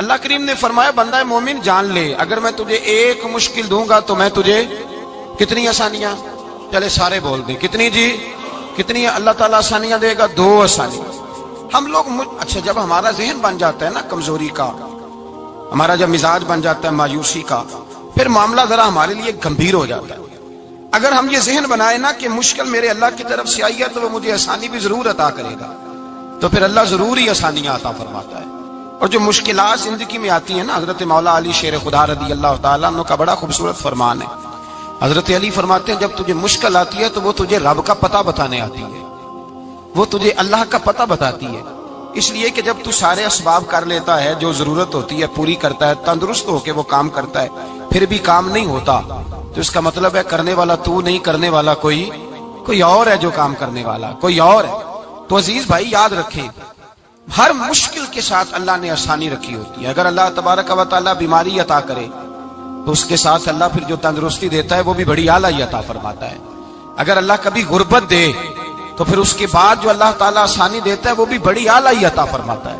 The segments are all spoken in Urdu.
اللہ کریم نے فرمایا بندہ مومن جان لے اگر میں تجھے ایک مشکل دوں گا تو میں تجھے کتنی آسانیاں، چلے سارے بول دیں کتنی جی، کتنی اللہ تعالیٰ آسانیاں دے گا؟ 2 آسانیاں۔ ہم لوگ اچھا جب ہمارا ذہن بن جاتا ہے نا کمزوری کا، ہمارا جب مزاج بن جاتا ہے مایوسی کا، پھر معاملہ ذرا ہمارے لیے گمبھیر ہو جاتا ہے۔ اگر ہم یہ ذہن بنائے نا کہ مشکل میرے اللہ کی طرف سے آئی ہے تو وہ مجھے آسانی بھی ضرور عطا کرے گا، تو پھر اللہ ضرور ہی آسانیاں عطا فرماتا ہے۔ اور جو مشکلات زندگی میں آتی ہیں نا، حضرت مولا علی شیر خدا رضی اللہ تعالیٰ عنہ کا بڑا خوبصورت فرمان ہے۔ حضرت علی فرماتے ہیں جب تجھے مشکل آتی ہے تو وہ تجھے رب کا پتہ بتانے آتی ہے، وہ تجھے اللہ کا پتہ بتاتی ہے، اس لیے کہ جب تو سارے اسباب کر لیتا ہے، جو ضرورت ہوتی ہے پوری کرتا ہے، تندرست ہو کے وہ کام کرتا ہے، پھر بھی کام نہیں ہوتا، تو اس کا مطلب ہے کرنے والا تو نہیں، کرنے والا کوئی اور ہے جو کام کرنے والا کوئی اور ہے۔ تو عزیز بھائی یاد رکھیں ہر مشکل کے ساتھ اللہ نے آسانی رکھی ہوتی ہے۔ اگر اللہ تبارک و تعالیٰ بیماری عطا کرے تو اس کے ساتھ اللہ پھر جو تندرستی دیتا ہے وہ بھی بڑی اعلیٰ عطا فرماتا ہے۔ اگر اللہ کبھی غربت دے تو پھر اس کے بعد جو اللہ تعالیٰ آسانی دیتا ہے وہ بھی بڑی اعلیٰ عطا فرماتا ہے۔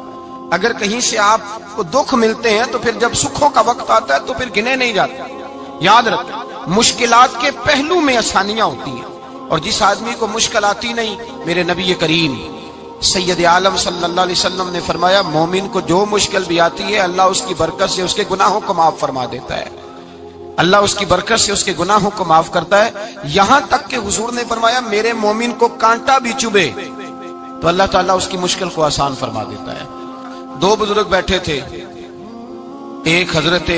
اگر کہیں سے آپ کو دکھ ملتے ہیں تو پھر جب سکھوں کا وقت آتا ہے تو پھر گنے نہیں جاتے۔ یاد رکھیں مشکلات کے پہلو میں آسانیاں ہوتی ہیں، اور جس آدمی کو مشکل آتی نہیں، میرے نبی کریم سید عالم صلی اللہ علیہ وسلم نے فرمایا مومن کو جو مشکل بھی آتی ہے اللہ اس کی برکت سے اس کے گناہوں کو معاف فرما دیتا ہے، اللہ اس کی برکت سے اس کے گناہوں کو معاف کرتا ہے، یہاں تک کہ حضور نے فرمایا میرے مومن کو کانٹا بھی چبھے تو اللہ تعالیٰ اس کی مشکل کو آسان فرما دیتا ہے۔ 2 بزرگ بیٹھے تھے، ایک حضرت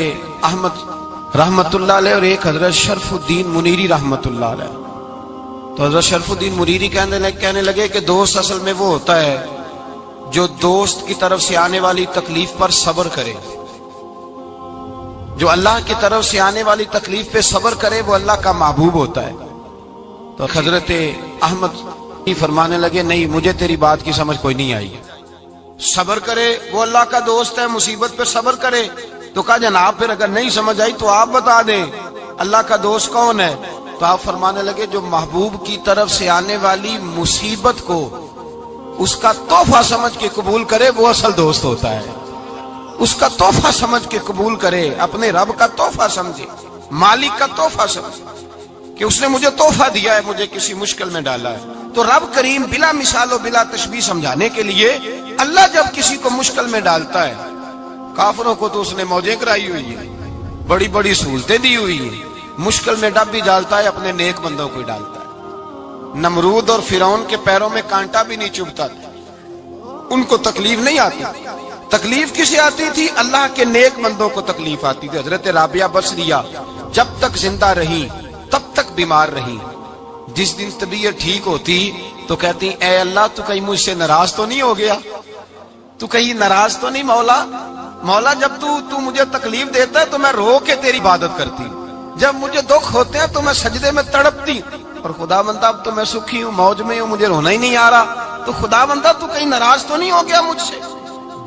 احمد رحمت اللہ علیہ اور ایک حضرت شرف الدین منیری رحمت اللہ علیہ۔ تو حضرت شرف الدین منیری کہنے لگے کہ دوست اصل میں وہ ہوتا ہے جو دوست کی طرف سے آنے والی تکلیف پر صبر کرے، جو اللہ کی طرف سے آنے والی تکلیف پہ صبر کرے وہ اللہ کا محبوب ہوتا ہے۔ تو حضرت احمد فرمانے لگے نہیں مجھے تیری بات کی سمجھ کوئی نہیں آئی، صبر کرے وہ اللہ کا دوست ہے، مصیبت پہ صبر کرے۔ تو کہا جناب پھر اگر نہیں سمجھ آئی تو آپ بتا دیں اللہ کا دوست کون ہے؟ تو آپ فرمانے لگے جو محبوب کی طرف سے آنے والی مصیبت کو اس کا تحفہ سمجھ کے قبول کرے وہ اصل دوست ہوتا ہے، اس کا تحفہ سمجھ کے قبول کرے، اپنے رب کا تحفہ سمجھے، مالک کا تحفہ سمجھے کہ اس نے مجھے تحفہ دیا ہے، مجھے کسی مشکل میں ڈالا ہے۔ تو رب کریم بلا مثال و بلا تشبیہ سمجھانے کے لیے اللہ جب کسی کو مشکل میں ڈالتا ہے، کافروں کو تو اس نے موجیں کرائی ہوئی ہے، بڑی بڑی سہولتیں دی ہوئی ہیں، مشکل میں ڈب بھی ڈالتا ہے اپنے نیک بندوں کو ہی ڈالتا ہے۔ نمرود اور فرعون کے پیروں میں کانٹا بھی نہیں چبھتا تھا، ان کو تکلیف نہیں آتی، تکلیف کسے آتی تھی؟ اللہ کے نیک بندوں کو تکلیف آتی تھی۔ حضرت رابعہ بصریہ جب تک زندہ رہی تب تک بیمار رہی، جس دن طبیعت ٹھیک ہوتی تو کہتی اے اللہ تو کہیں مجھ سے ناراض تو نہیں ہو گیا، تو کہیں ناراض تو نہیں مولا جب تو مجھے تکلیف دیتا ہے تو میں رو کے تیری عبادت کرتی، جب مجھے دکھ ہوتے ہیں تو میں سجدے میں تڑپتی، اور خدا بندہ اب تو میں سکھی ہوں، موج میں ہوں، مجھے رونا ہی نہیں آ رہا، تو خدا بندہ تو کہیں ناراض تو نہیں ہو گیا مجھ سے؟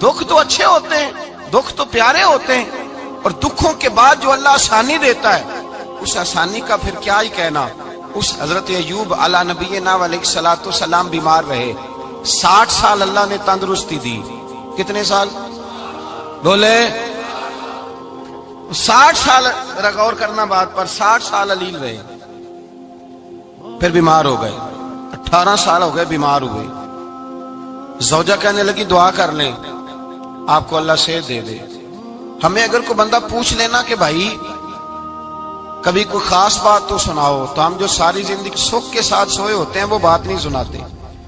دکھ تو اچھے ہوتے ہیں، دکھ تو پیارے ہوتے ہیں، اور دکھوں کے بعد جو اللہ آسانی دیتا ہے اس آسانی کا پھر کیا ہی کہنا۔ اس حضرت ایوب علی نبینا علیہ الصلوۃ والسلام بیمار رہے، 60 سال اللہ نے تندرستی دی۔ کتنے سال بولے؟ 60 سال، غور کرنا بات پر، 60 سال علیل رہے، پھر بیمار ہو گئے، 18 سال ہو گئے بیمار ہوئے۔ زوجہ کہنے لگی دعا کر لیں آپ کو اللہ صحت دے دے۔ ہمیں اگر کوئی بندہ پوچھ لینا کہ بھائی کبھی کوئی خاص بات تو سناؤ، تو ہم جو ساری زندگی سکھ کے ساتھ سوئے ہوتے ہیں وہ بات نہیں سناتے،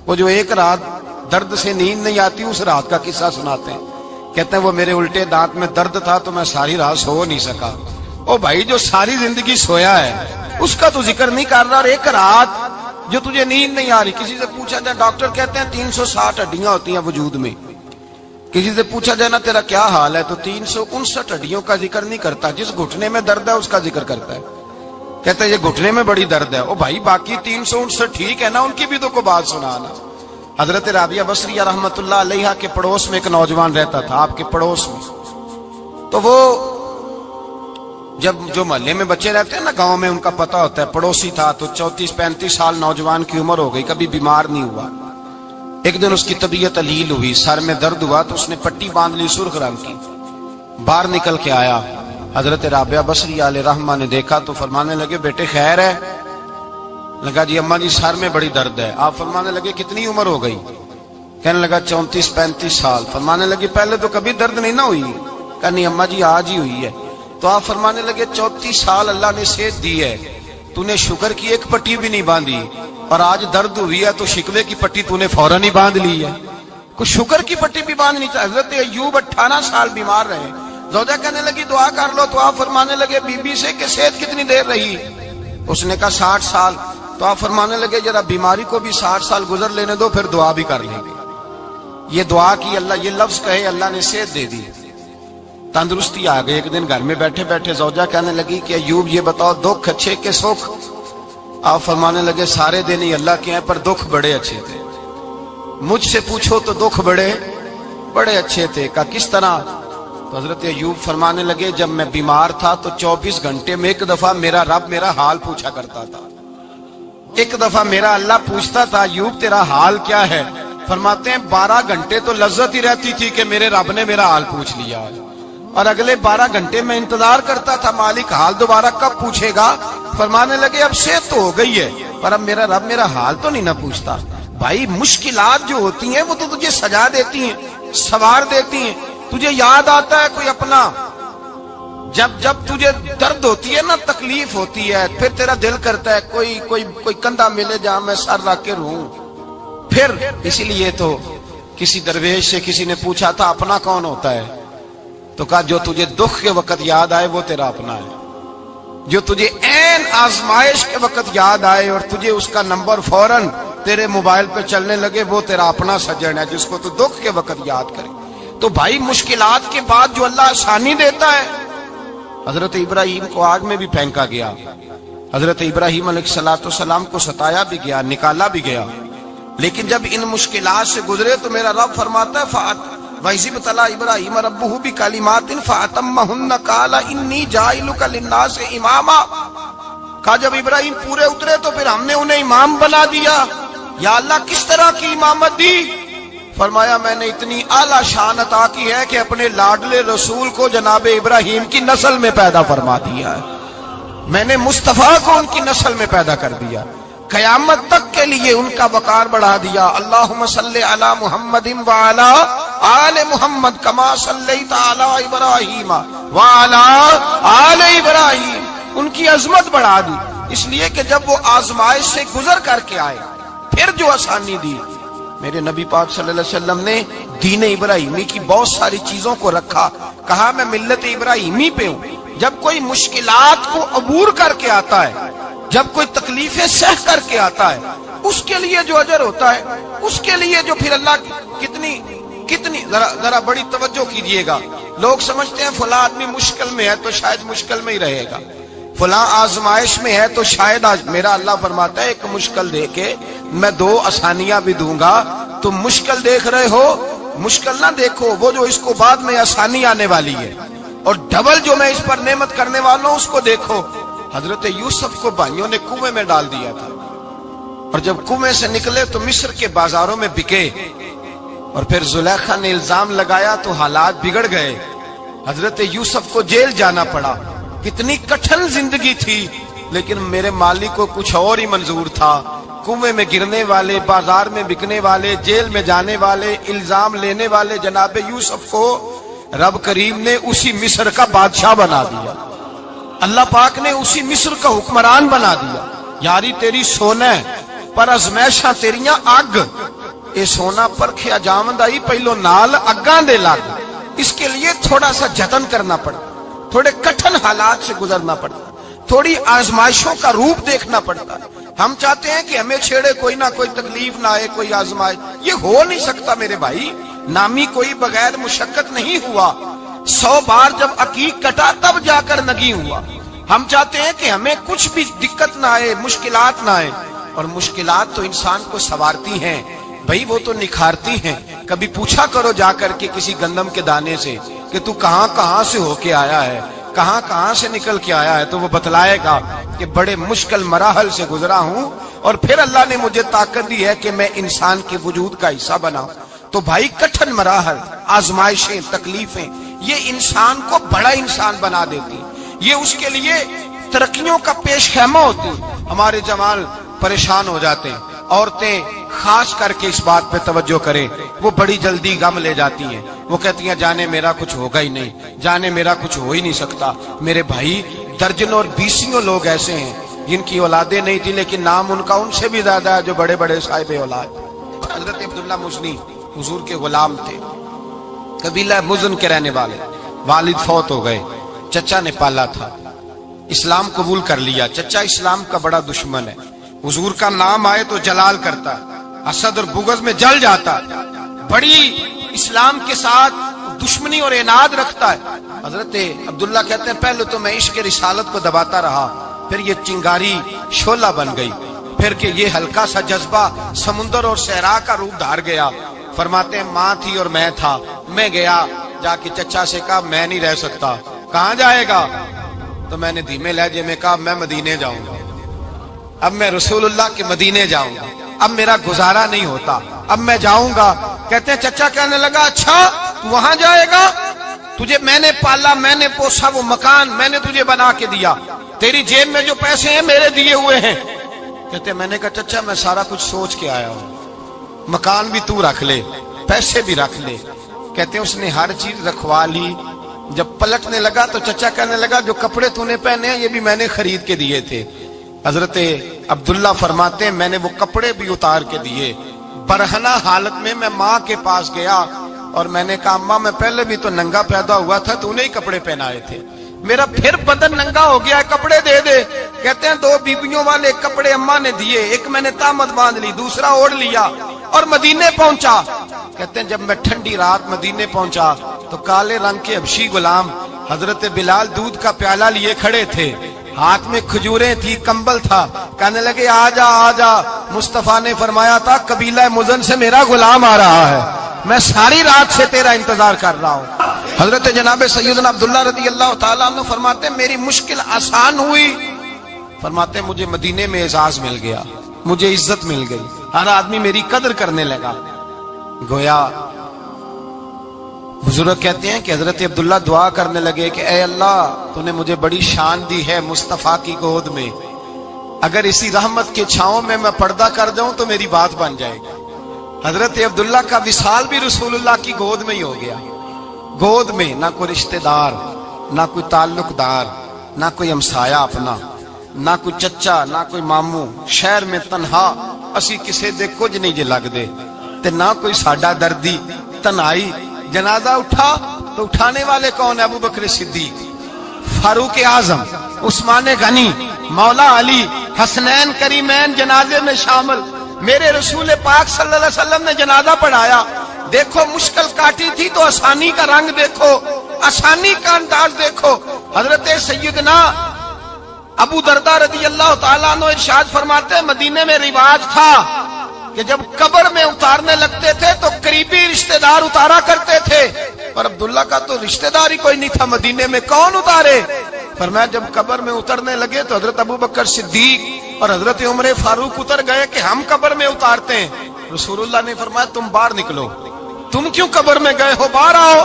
وہ جو ایک رات درد سے نیند نہیں آتی اس رات کا قصہ سناتے ہیں، کہتے ہیں وہ میرے الٹے دانت میں درد تھا تو میں ساری رات سو نہیں سکا۔ او بھائی جو ساری زندگی سویا ہے اس کا تو ذکر نہیں کر رہا، اور ایک رات جو تجھے نیند نہیں آ رہی، کسی سے پوچھا جائے، ڈاکٹر کہتے ہیں 360 ہڈیاں ہوتی ہیں وجود میں، کسی سے پوچھا جائے نا تیرا کیا حال ہے تو 359 ہڈیوں کا ذکر نہیں کرتا، جس گھٹنے میں درد ہے اس کا ذکر کرتا ہے، کہتا ہے یہ گھٹنے میں بڑی درد ہے۔ او بھائی باقی 359 ٹھیک ہے نا، ان کی بھی تو کوئی بات سنانا۔ حضرت رابعہ بصریہ رحمت اللہ علیہ کے پڑوس میں ایک نوجوان رہتا تھا، آپ کے پڑوس میں، تو وہ جب جو محلے میں بچے رہتے ہیں نا گاؤں میں ان کا پتہ ہوتا ہے، پڑوسی تھا تو 34-35 سال نوجوان کی عمر ہو گئی، کبھی بیمار نہیں ہوا۔ ایک دن اس کی طبیعت علیل ہوئی، سر میں درد ہوا تو اس نے پٹی باندھ لی سرخ رنگ کی، باہر نکل کے آیا، حضرت رابعہ بصری علیہ رحمہ نے دیکھا تو فرمانے لگے بیٹے خیر ہے؟ لگا جی اماں جی سر میں بڑی درد ہے۔ آپ فرمانے لگے کتنی عمر ہو گئی؟ کہنے لگا 34-35 سال۔ فرمانے لگے پہلے تو کبھی درد نہیں نہ ہوئی؟ کہنی اماں جی آج ہی ہوئی ہے۔ تو آپ فرمانے لگے 34 سال اللہ نے صحت دی ہے، تو نے شکر کی ایک پٹی بھی نہیں باندھی، اور آج درد ہوئی ہے تو شکوے کی پٹی تو نے فوراً ہی باندھ لی ہے، کوئی شکر کی پٹی بھی باندھنی چاہیے۔ حضرت ایوب 18 سال بیمار رہے، زوجہ کہنے لگی دعا کر لو، تو آپ فرمانے لگے بی بی سے کہ صحت کتنی دیر رہی؟ اس نے کہا 60 سال۔ تو آپ فرمانے لگے ذرا بیماری کو بھی 60 سال گزر لینے دو، پھر دعا بھی کر لیں گے۔ یہ دعا کی، اللہ یہ لفظ کہے اللہ نے صحت دے دی، تندرستی آ گئی۔ ایک دن گھر میں بیٹھے بیٹھے زوجہ کہنے لگی کہ ایوب یہ بتاؤ دکھ اچھے کہ سکھ؟ آپ فرمانے لگے سارے دن ہی اللہ کے ہیں، پر دکھ بڑے اچھے تھے۔ مجھ سے پوچھو تو دکھ بڑے اچھے تھے۔ کہا کس طرح؟ تو حضرت ایوب فرمانے لگے جب میں بیمار تھا تو 24 گھنٹے میں ایک دفعہ میرا رب میرا حال پوچھا کرتا تھا، ایک دفعہ میرا اللہ پوچھتا تھا ایوب تیرا حال کیا ہے؟ فرماتے ہیں 12 گھنٹے تو لذت ہی رہتی تھی کہ میرے رب نے میرا حال پوچھ لیا، اور اگلے 12 گھنٹے میں انتظار کرتا تھا مالک حال دوبارہ کب پوچھے گا۔ فرمانے لگے اب صحت تو ہو گئی ہے، پر اب میرا رب میرا حال تو نہیں نہ پوچھتا۔ بھائی مشکلات جو ہوتی ہیں وہ تو تجھے سجا دیتی ہیں، سوار دیتی ہیں، تجھے یاد آتا ہے کوئی اپنا۔ جب تجھے درد ہوتی ہے نا، تکلیف ہوتی ہے، پھر تیرا دل کرتا ہے کوئی کندھا ملے جہاں میں سر رکھ کے رہوں۔ پھر اسی لیے تو کسی درویش سے کسی نے پوچھا تھا اپنا کون ہوتا ہے؟ تو کہا جو تجھے دکھ کے وقت یاد آئے وہ تیرا اپنا ہے، جو تجھے عین آزمائش کے وقت یاد آئے اور تجھے اس کا نمبر فوراً تیرے موبائل پہ چلنے لگے وہ تیرا اپنا سجن ہے، جس کو تو دکھ کے وقت یاد کرے۔ تو بھائی مشکلات کے بعد جو اللہ آسانی دیتا ہے، حضرت ابراہیم کو آگ میں بھی پھینکا گیا، حضرت ابراہیم علیہ السلام کو ستایا بھی گیا، نکالا بھی گیا، لیکن جب ان مشکلات سے گزرے تو میرا رب فرماتا ہے وَإِذِ ابْتَلَىٰ إِبْرَاهِيمَ رَبُّهُ بِكَلِمَاتٍ فَأَتَمَّهُنَّ قَالَ إِنِّي جَاعِلُكَ لِلنَّاسِ إِمَامًا۔ کہا جب ابراہیم پورے اترے تو پھر ہم نے انہیں امام بنا دیا۔ یا اللہ کس طرح کی امامت دی؟ فرمایا میں نے اتنی اعلیٰ شان عطا کی ہے کہ اپنے لاڈلے رسول کو جناب ابراہیم کی نسل میں پیدا فرما دیا ہے، میں نے مصطفیٰ کو ان کی نسل میں پیدا کر دیا، قیامت تک کے لیے ان کا وقار بڑھا دیا۔ اللہم صلی علی محمد وعلی آل محمد کما صلیت علی ابراہیم وعلی آل ابراہیم، ان کی عظمت بڑھا دی، اس لیے کہ جب وہ آزمائش سے گزر کر کے آئے پھر جو آسانی دی۔ میرے نبی پاک صلی اللہ علیہ وسلم نے دین ابراہیمی کی بہت ساری چیزوں کو رکھا، کہا میں ملت ابراہیمی پہ ہوں۔ جب کوئی مشکلات کو عبور کر کے آتا ہے، جب کوئی تکلیفیں سہ کر کے آتا ہے، اس کے لیے جو اجر ہوتا ہے، اس کے لیے جو پھر اللہ کتنی ذرا بڑی توجہ کیجئے گا۔ لوگ سمجھتے ہیں فلاں آدمی مشکل میں ہے تو شاید مشکل میں ہی رہے گا، فلاں آزمائش میں ہے تو شاید میرا اللہ فرماتا ہے ایک مشکل دے کے میں 2 آسانیاں بھی دوں گا۔ تم مشکل دیکھ رہے ہو، مشکل نہ دیکھو، وہ جو اس کو بعد میں آسانی آنے والی ہے، اور ڈبل جو میں اس پر نعمت کرنے والا ہوں اس کو دیکھو۔ حضرت یوسف کو بھائیوں نے کنویں میں ڈال دیا تھا، اور جب کنویں سے نکلے تو مصر کے بازاروں میں بکے، اور پھر زلیخا نے الزام لگایا تو حالات بگڑ گئے، حضرت یوسف کو جیل جانا پڑا۔ کتنی کٹھن زندگی تھی، لیکن میرے مالک کو کچھ اور ہی منظور تھا۔ کنویں میں گرنے والے، بازار میں بکنے والے، جیل میں جانے والے، الزام لینے والے جناب یوسف کو رب کریم نے اسی مصر کا بادشاہ بنا دیا، اللہ پاک نے اسی مصر کا حکمران بنا دیا۔ یاری تیری سونا ہے پر ازمیشاں تیریاں اگ، اے سونا پرکھیا جاوندائی پہلو نال اگاں دے لگ، اس کے لیے تھوڑا سا جتن کرنا پڑتا، تھوڑے کٹھن حالات سے گزرنا پڑتا، تھوڑی آزمائشوں کا روپ دیکھنا پڑتا۔ ہم چاہتے ہیں کہ ہمیں چھیڑے کوئی نہ کوئی تکلیف نہ آئے، کوئی آزمائش، یہ ہو نہیں سکتا میرے بھائی۔ نامی کوئی بغیر مشقت نہیں ہوا، 100 بار جب عقیق کٹا تب جا کر نگی ہوا۔ ہم چاہتے ہیں کہ ہمیں کچھ بھی دقت نہ آئے، مشکلات نہ آئے، اور مشکلات تو انسان کو سنوارتی ہیں بھائی، وہ تو نکھارتی ہیں۔ کبھی پوچھا کرو جا کر کے کسی گندم کے دانے سے کہ تو کہاں سے ہو کے آیا ہے، کہاں سے نکل کے آیا ہے، تو وہ بتلائے گا کہ بڑے مشکل مراحل سے گزرا ہوں، اور پھر اللہ نے مجھے طاقت دی ہے کہ میں انسان کے وجود کا حصہ بنا۔ تو بھائی کٹھن مراحل، آزمائشیں، تکلیفیں، یہ انسان کو بڑا انسان بنا دیتی، یہ اس کے لیے ترقیوں کا پیش خیمہ ہوتی۔ ہمارے جوان پریشان ہو جاتے ہیں، عورتیں خاص کر کے اس بات پہ توجہ کریں، وہ بڑی جلدی غم لے جاتی ہیں، وہ کہتی ہیں جانے میرا کچھ ہوگا ہی نہیں، جانے میرا کچھ ہو ہی نہیں سکتا۔ میرے بھائی درجنوں اور بیسیوں لوگ ایسے ہیں جن کی اولادیں نہیں تھی لیکن نام ان کا ان سے بھی زیادہ ہے جو بڑے بڑے صاحب اولاد۔ حضرت عبداللہ مزنی حضور کے غلام تھے، قبیلہ مزن کے رہنے والے، والد فوت ہو گئے، چچا نے پالا تھا، اسلام قبول کر لیا۔ چچا اسلام کا بڑا دشمن ہے، حضور کا نام آئے تو جلال کرتا، حسد اور بغض میں جل جاتا، بڑی اسلام کے ساتھ دشمنی اور عناد رکھتا ہے۔ حضرت عبداللہ کہتے ہیں پہلے تو میں عشق رسالت کو دباتا رہا، پھر یہ چنگاری شعلہ بن گئی، پھر کہ یہ ہلکا سا جذبہ سمندر اور صحرا کا روپ دھار گیا۔ فرماتے ہیں ماں تھی اور میں تھا، میں گیا جا کے چچا سے کہا میں نہیں رہ سکتا۔ کہاں جائے گا؟ تو میں نے دھیمے لہجے میں کہا میں مدینے جاؤں گا، اب میں رسول اللہ کے مدینے جاؤں گا، اب میرا گزارا نہیں ہوتا، اب میں جاؤں گا۔ کہتے ہیں چچا کہنے لگا اچھا تو وہاں جائے گا، تجھے میں نے پالا، میں نے پوسا، وہ مکان میں نے تجھے بنا کے دیا، تیری جیب میں جو پیسے ہیں میرے دیے ہوئے ہیں۔ کہتے ہیں میں نے کہا چچا میں سارا کچھ سوچ کے آیا ہوں، مکان بھی تو رکھ لے، پیسے بھی رکھ لے۔ کہتے ہیں اس نے ہر چیز رکھوا لی۔ جب پلٹنے لگا تو چچا کہنے لگا جو کپڑے تو نے پہنے ہیں یہ بھی میں نے خرید کے دیے تھے۔ حضرت عبداللہ فرماتے ہیں میں نے وہ کپڑے بھی اتار کے دیے، برہنہ حالت میں میں ماں کے پاس گیا اور میں نے کہا ماں میں پہلے بھی تو ننگا پیدا ہوا تھا، تو نے ہی کپڑے پہنائے تھے، میرا پھر بدن ننگا ہو گیا ہے، کپڑے دے دے۔ کہتے ہیں 2 بیبیوں والے کپڑے اماں نے دیے، ایک میں نے تامت باندھ لی، دوسرا اوڑھ لیا اور مدینے پہنچا۔ کہتے ہیں جب میں ٹھنڈی رات مدینے پہنچا تو کالے رنگ کے حبشی غلام حضرت بلال دودھ کا پیالہ لیے کھڑے تھے، ہاتھ میں کھجوریں تھی، کمبل تھا، کہنے لگے آجا آجا۔ مصطفیٰ نے فرمایا تھا قبیلہ مزن سے میرا غلام آ رہا ہے، میں ساری رات سے تیرا انتظار کر رہا ہوں۔ حضرت جناب سیدنا عبداللہ رضی اللہ تعالیٰ عنہ فرماتے ہیں میری مشکل آسان ہوئی، فرماتے ہیں مجھے مدینے میں اعزاز مل گیا، مجھے عزت مل گئی، ہر آدمی میری قدر کرنے لگا۔ گویا بزرگ کہتے ہیں کہ حضرت عبداللہ دعا کرنے لگے کہ اے اللہ تو نے مجھے بڑی شان دی ہے مصطفیٰ کی گود میں، اگر اسی رحمت کے چھاؤں میں پردہ کر جاؤں تو میری بات بن جائے گی۔ حضرت عبداللہ کا وصال بھی رسول اللہ کی گود میں ہی ہو گیا، گود میں نہ کوئی رشتہ دار، نہ کوئی تعلق دار، نہ کوئی ہمسایا اپنا، نہ کوئی چچا، نہ کوئی ماموں، شہر میں تنہا اسی کسے دے کچھ نہیں جے لگ دے تے نہ کوئی ساڈا دردی، تنہائی۔ جنازہ اٹھا تو اٹھانے والے کون ہیں؟ ابو بکر صدیق، فاروق اعظم، عثمان غنی، مولا علی، حسنین کریمین جنازے میں شامل۔ میرے رسول پاک صلی اللہ علیہ وسلم نے جنازہ پڑھایا، دیکھو مشکل کاٹی تھی تو آسانی کا رنگ دیکھو، آسانی کا انداز دیکھو۔ حضرت سیدنا ابو دردہ رضی اللہ تعالیٰ عنہ ارشاد فرماتے ہیں مدینے میں رواج تھا کہ جب قبر میں اتارنے لگتے تھے تو قریبی رشتہ دار اتارا کرتے تھے، پر عبداللہ کا تو رشتہ دار ہی کوئی نہیں تھا مدینے میں، کون اتارے؟ فرمایا جب قبر میں اترنے لگے تو حضرت ابو بکر صدیق اور حضرت عمر فاروق اتر گئے کہ ہم قبر میں اتارتے ہیں۔ رسول اللہ نے فرمایا تم باہر نکلو، تم کیوں قبر میں گئے ہو، باہر آؤ۔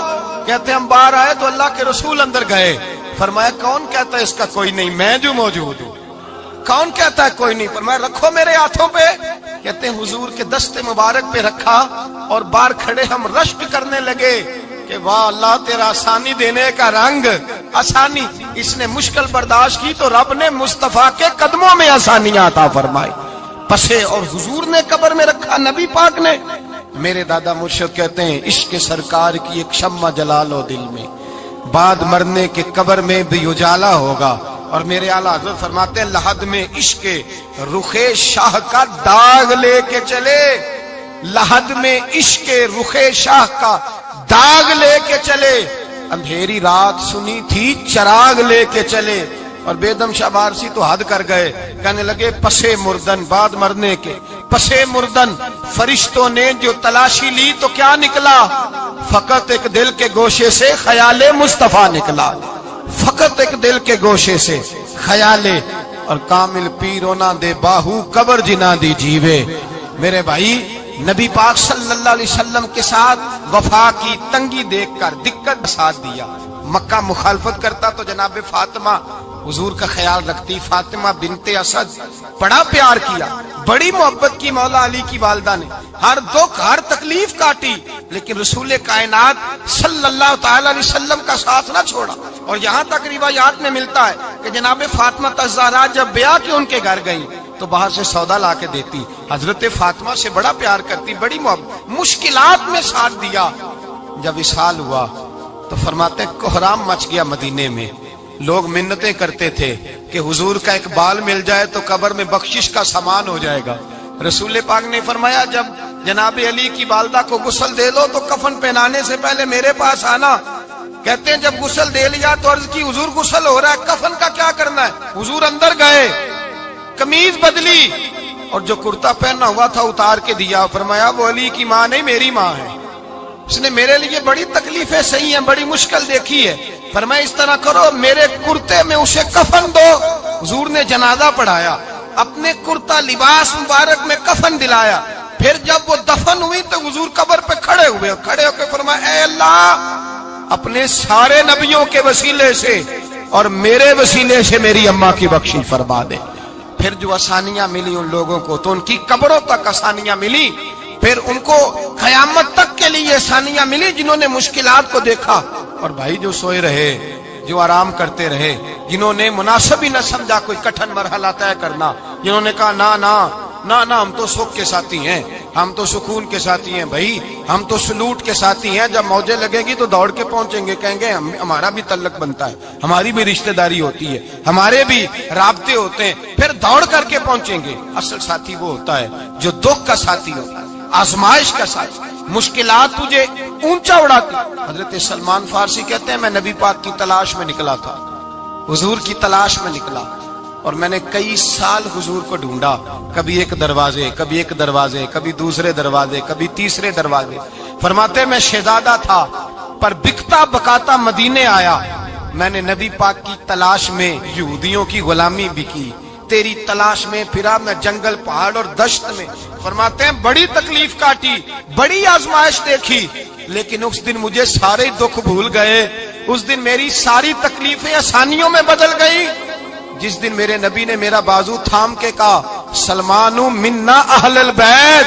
کہتے ہم باہر آئے تو اللہ کے رسول اندر گئے، فرمایا کون کہتا ہے اس کا کوئی نہیں، میں جو موجود ہوں، کون کہتا ہے کوئی نہیں؟ فرمایا رکھو میرے ہاتھوں پہ۔ کہتے ہیں حضور کے دست مبارک پہ رکھا اور باہر کھڑے ہم رشک کرنے لگے کہ واہ اللہ تیرا آسانی دینے کا رنگ، آسانی۔ اس نے مشکل برداشت کی تو رب نے مصطفیٰ کے قدموں میں آسانیاں عطا فرمائی، پسے اور حضور نے قبر میں رکھا، نبی پاک نے۔ میرے دادا مرشد کہتے ہیں عشق سرکار کی ایک شمع جلا لو دل میں، بعد مرنے کے قبر میں بھی اجالا ہوگا۔ اور میرے اعلیٰ حضرت فرماتے ہیں لحد میں عشق رخ شاہ کا داغ لے کے چلے، لحد میں عشق رخ شاہ کا داغ لے کے چلے، اندھیری رات سنی تھی چراغ لے کے چلے۔ اور بیدم شاہ بارسی تو حد کر گئے، کہنے لگے پسے مردن، بعد مرنے کے پسے مردن فرشتوں نے جو تلاشی لی تو کیا نکلا؟ فقط ایک دل کے گوشے سے خیال مصطفیٰ نکلا، فقط ایک دل کے گوشے سے خیال۔ اور کامل پیرو نہ دے باہو قبر جنا دی جیوے۔ میرے بھائی نبی پاک صلی اللہ علیہ وسلم کے ساتھ وفا کی تنگی دیکھ کر دقت کا ساتھ دیا. مکہ مخالفت کرتا تو جناب فاطمہ حضور کا خیال رکھتی. فاطمہ بنت اسد بڑا پیار کیا, بڑی محبت کی مولا علی کی والدہ نے, ہر دکھ ہر تکلیف کاٹی, لیکن رسول کائنات صلی اللہ تعالی علیہ وسلم کا ساتھ نہ چھوڑا. اور یہاں تک روایات میں ملتا ہے کہ جناب فاطمہ الزہرا جب بیعہ کے ان کے گھر گئی تو باہر سے سودا لا کے دیتی. حضرت فاطمہ سے بڑا پیار کرتی, بڑی محبت, مشکلات میں ساتھ دیا. جب وصال ہوا تو فرماتے ہیں کوہرام مچ گیا مدینے میں. لوگ منتیں کرتے تھے کہ حضور کا ایک بال مل جائے تو قبر میں بخشش کا سامان ہو جائے گا. رسول پاک نے فرمایا جب جناب علی کی والدہ کو غسل دے لو تو کفن پہنانے سے پہلے میرے پاس آنا. کہتے ہیں جب غسل دے لیا تو عرض کی حضور غسل ہو رہا ہے, کفن کا کیا کرنا ہے؟ حضور اندر گئے, قمیض بدلی اور جو کرتا پہنا ہوا تھا اتار کے دیا. فرمایا وہ علی کی ماں نہیں میری ماں ہے, اس نے میرے لیے بڑی تکلیفیں سہی ہیں, بڑی مشکل دیکھی ہے. فرمایا اس طرح کرو میرے کرتے میں اسے کفن دو. حضور نے جنازہ پڑھایا, اپنے کرتا لباس مبارک میں کفن دلایا. پھر جب وہ دفن ہوئی تو حضور قبر پہ کھڑے ہوئے, کھڑے ہو کے فرمایا اے اللہ اپنے سارے نبیوں کے وسیلے سے اور میرے وسیلے سے میری اماں کی بخشش فرما دے. پھر جو آسانیاں ملی ان لوگوں کو تو ان کی قبروں تک آسانیاں ملی, پھر ان کو قیامت تک کے لیے آسانیاں ملی جنہوں نے مشکلات کو دیکھا. اور بھائی جو سوئے رہے, جو آرام کرتے رہے, جنہوں نے مناسب ہی نہ سمجھا کوئی کٹھن مرحلہ طے کرنا, جنہوں نے کہا نا نا نا نا ہم تو سکھ کے ساتھی ہیں, ہم تو سکون کے ساتھی ہیں, بھائی ہم تو سلوٹ کے ساتھی ہیں, جب موجیں لگے گی تو دوڑ کے پہنچیں گے, کہیں گے ہمارا بھی تعلق بنتا ہے, ہماری بھی رشتہ داری ہوتی ہے, ہمارے بھی رابطے ہوتے ہیں, پھر دوڑ کر کے پہنچیں گے. اصل ساتھی وہ ہوتا ہے جو دکھ کا ساتھی ہوتا ہے, آزمائش کا ساتھی, مشکلات تجھے اونچا اڑاتی. حضرت سلمان فارسی کہتے ہیں میں نبی پاک کی تلاش میں نکلا تھا, حضور کی تلاش میں نکلا, اور میں نے کئی سال حضور کو ڈھونڈا, کبھی ایک دروازے, کبھی ایک دروازے, کبھی دوسرے دروازے, کبھی تیسرے دروازے. فرماتے میں شہزادہ تھا پر بکتا بکاتا مدینے آیا, میں نے نبی پاک کی تلاش میں یہودیوں کی غلامی بھی کی, تیری تلاش میں پھرا میں جنگل پہاڑ اور دشت میں. فرماتے ہیں بڑی تکلیف کاٹی, بڑی آزمائش دیکھی, لیکن اس دن مجھے سارے دکھ بھول گئے, اس دن میری ساری تکلیفیں آسانیوں میں بدل گئی جس دن میرے نبی نے میرا بازو تھام کے کہا سلمان منا اہل البیت.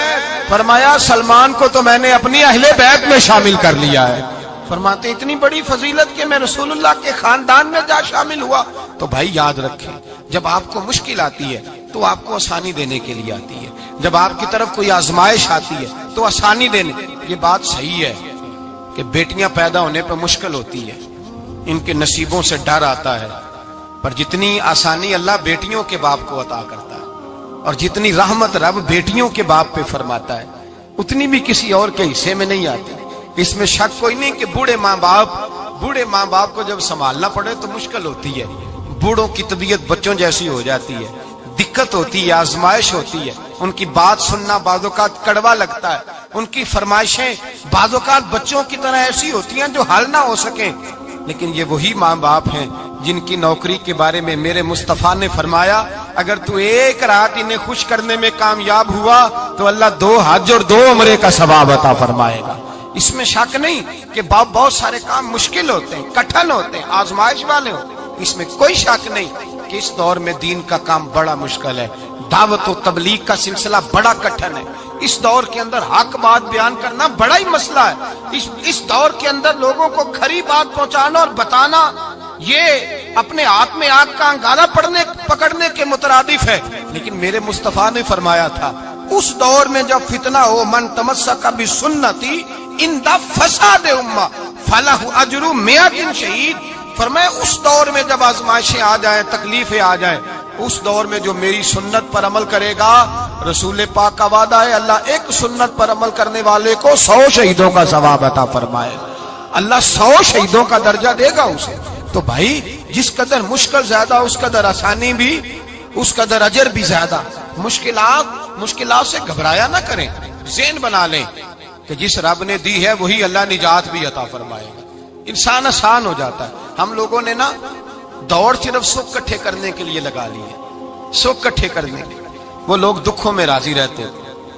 فرمایا سلمان کو تو میں نے اپنی اہل بیت میں شامل کر لیا ہے. فرماتے اتنی بڑی فضیلت کہ میں رسول اللہ کے خاندان میں جا شامل ہوا. تو بھائی یاد رکھیں, جب آپ کو مشکل آتی ہے تو آپ کو آسانی دینے کے لیے آتی ہے, جب آپ کی طرف کوئی آزمائش آتی ہے تو آسانی دینے. یہ بات صحیح ہے کہ بیٹیاں پیدا ہونے پہ مشکل ہوتی ہے, ان کے نصیبوں سے ڈر آتا ہے, پر جتنی آسانی اللہ بیٹیوں کے باپ کو عطا کرتا ہے اور جتنی رحمت رب بیٹیوں کے باپ پہ فرماتا ہے اتنی بھی کسی اور کے حصے میں نہیں آتی. اس میں شک کوئی نہیں کہ بوڑھے ماں باپ کو جب سنبھالنا پڑے تو مشکل ہوتی ہے. بوڑھوں کی طبیعت بچوں جیسی ہو جاتی ہے, دقت ہوتی ہے, آزمائش ہوتی ہے, ان کی بات سننا بعض اوقات کڑوا لگتا ہے, ان کی فرمائشیں بعض اوقات بچوں کی طرح ایسی ہوتی ہیں جو حل نہ ہو سکیں. لیکن یہ وہی ماں باپ ہیں جن کی نوکری کے بارے میں میرے مصطفیٰ نے فرمایا اگر تو ایک رات انہیں خوش کرنے میں کامیاب ہوا تو اللہ 2 حج اور 2 عمرے کا ثواب عطا فرمائے گا. اس میں شک نہیں کہ بہت سارے کام مشکل ہوتے ہیں, کٹھن ہوتے ہیں, آزمائش والے ہوتے ہیں. اس میں کوئی شک نہیں کہ اس دور میں دین کا کام بڑا مشکل ہے, دعوت و تبلیغ کا سلسلہ بڑا کٹھن ہے. اس دور کے اندر حق بات بیان کرنا بڑا ہی مسئلہ ہے. اس دور کے اندر لوگوں کو کھری بات پہنچانا اور بتانا یہ اپنے ہاتھ میں آگ کا انگارہ پکڑنے کے مترادف ہے. لیکن میرے مصطفیٰ نے فرمایا تھا اس دور میں جب فتنہ ہو من تمسک بسنتی ان دا فساد امہ فلہ اجر 100 شہید. فرمایا اس دور میں جب آزمائشیں آ جائیں, تکلیفیں آ جائیں, اس دور میں جو میری سنت پر عمل کرے گا, رسول پاک کا وعدہ ہے اللہ ایک سنت پر عمل کرنے والے کو 100 شہیدوں کا ثواب عطا فرمائے. اللہ 100 شہیدوں کا درجہ دے گا اسے. تو بھائی جس قدر مشکل زیادہ اس قدر آسانی بھی, اس قدر اجر بھی زیادہ. مشکلات سے گھبرایا نہ کریں, ذہن بنا لیں کہ جس رب نے دی ہے وہی اللہ نجات بھی عطا فرمائے گا. انسان آسان ہو جاتا ہے. ہم لوگوں نے نا دوڑ صرف سکھ کٹھے کرنے کے لیے لگا لی ہے, سکھ کٹھے کرنے کے. وہ لوگ دکھوں میں راضی رہتے,